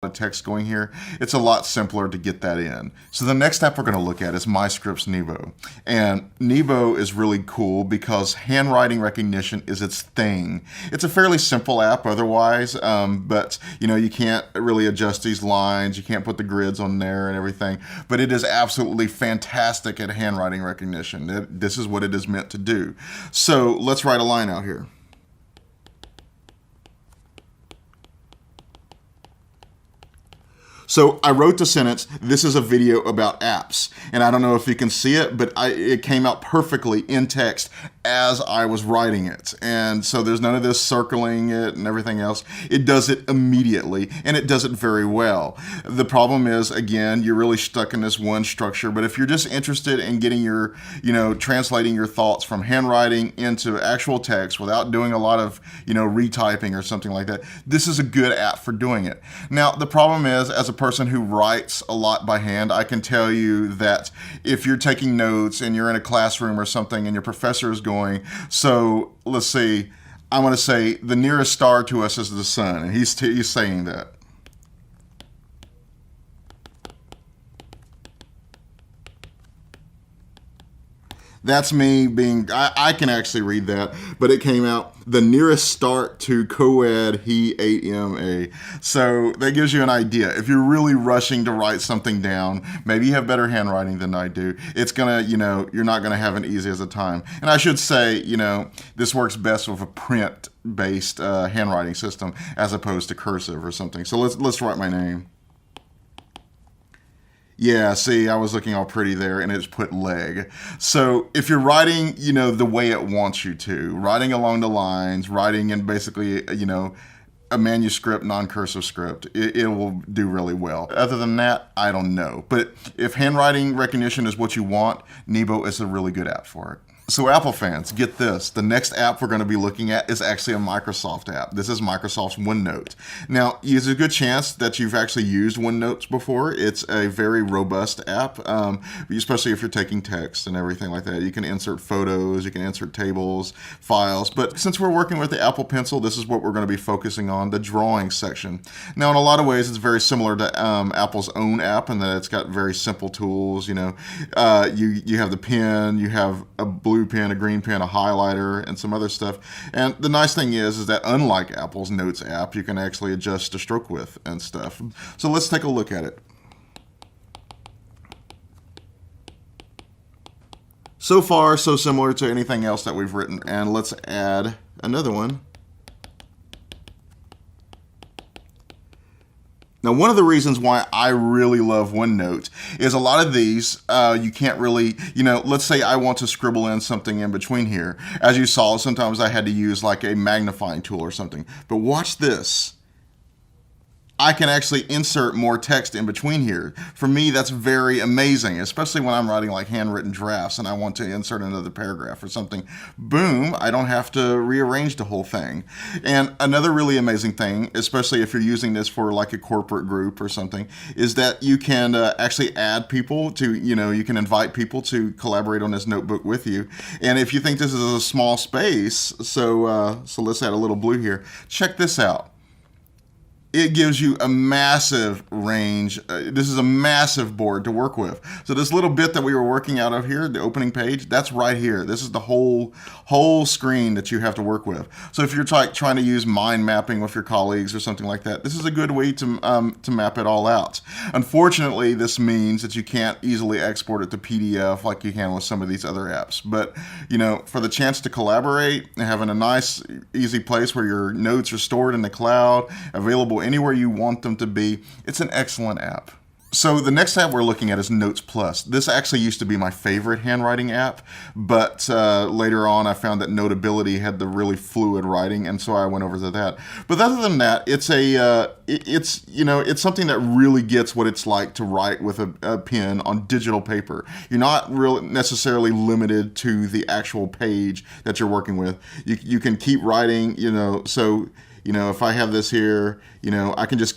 of text going here, it's a lot simpler to get that in. So the next app we're going to look at is MyScripts Nebo. And Nebo is really cool because handwriting recognition is its thing. It's a fairly simple app otherwise, but you can't really adjust these lines. You can't put the grids on there and everything, but it is absolutely fantastic at handwriting recognition. This is what it is meant to do. So let's write a line out here. So I wrote the sentence, this is a video about apps. And I don't know if you can see it, but it came out perfectly in text as I was writing it. And so there's none of this circling it and everything else. It does it immediately, and it does it very well. The problem is, again, you're really stuck in this one structure. But if you're just interested in getting your, translating your thoughts from handwriting into actual text without doing a lot of, retyping or something like that, this is a good app for doing it. Now, the problem is, as a person who writes a lot by hand, I can tell you that if you're taking notes and you're in a classroom or something and your professor is going, so let's see, I want to say the nearest star to us is the sun, and he's saying that. That's me being, I can actually read that, but it came out, the nearest start to co-ed, he 8MA. So that gives you an idea. If you're really rushing to write something down, maybe you have better handwriting than I do, it's gonna, you're not gonna have an easy as a time. And I should say, this works best with a print-based handwriting system as opposed to cursive or something. So let's write my name. Yeah, see, I was looking all pretty there, and it's put leg. So if you're writing, the way it wants you to, writing along the lines, writing in basically, a manuscript, non-cursive script, it will do really well. Other than that, I don't know. But if handwriting recognition is what you want, Nebo is a really good app for it. So Apple fans, get this. The next app we're going to be looking at is actually a Microsoft app. This is Microsoft's OneNote. Now, there's a good chance that you've actually used OneNote before. It's a very robust app, especially if you're taking text and everything like that. You can insert photos, you can insert tables, files. But since we're working with the Apple Pencil, this is what we're going to be focusing on, the drawing section. Now, in a lot of ways, it's very similar to Apple's own app in that it's got very simple tools. You have the pen, you have a blue pen, a green pen, a highlighter, and some other stuff. And the nice thing is that unlike Apple's Notes app, you can actually adjust the stroke width and stuff. So let's take a look at it. So far, so similar to anything else that we've written. And let's add another one. Now, one of the reasons why I really love OneNote is a lot of these, you can't really, let's say I want to scribble in something in between here. As you saw, sometimes I had to use like a magnifying tool or something. But watch this. I can actually insert more text in between here. For me, that's very amazing, especially when I'm writing like handwritten drafts and I want to insert another paragraph or something. Boom, I don't have to rearrange the whole thing. And another really amazing thing, especially if you're using this for like a corporate group or something, is that you can actually add people to, you can invite people to collaborate on this notebook with you. And if you think this is a small space, so let's add a little blue here. Check this out. It gives you a massive range. This is a massive board to work with. So this little bit that we were working out of here, the opening page, that's right here. This is the whole screen that you have to work with. So if you're trying to use mind mapping with your colleagues or something like that, this is a good way to map it all out. Unfortunately, this means that you can't easily export it to PDF like you can with some of these other apps. But for the chance to collaborate and having a nice, easy place where your notes are stored in the cloud, available anywhere you want them to be, it's an excellent app. So the next app we're looking at is Notes Plus. This actually used to be my favorite handwriting app, but later on I found that Notability had the really fluid writing, and so I went over to that. But other than that, it's something that really gets what it's like to write with a pen on digital paper. You're not really necessarily limited to the actual page that you're working with. You can keep writing, so if I have this here, I can just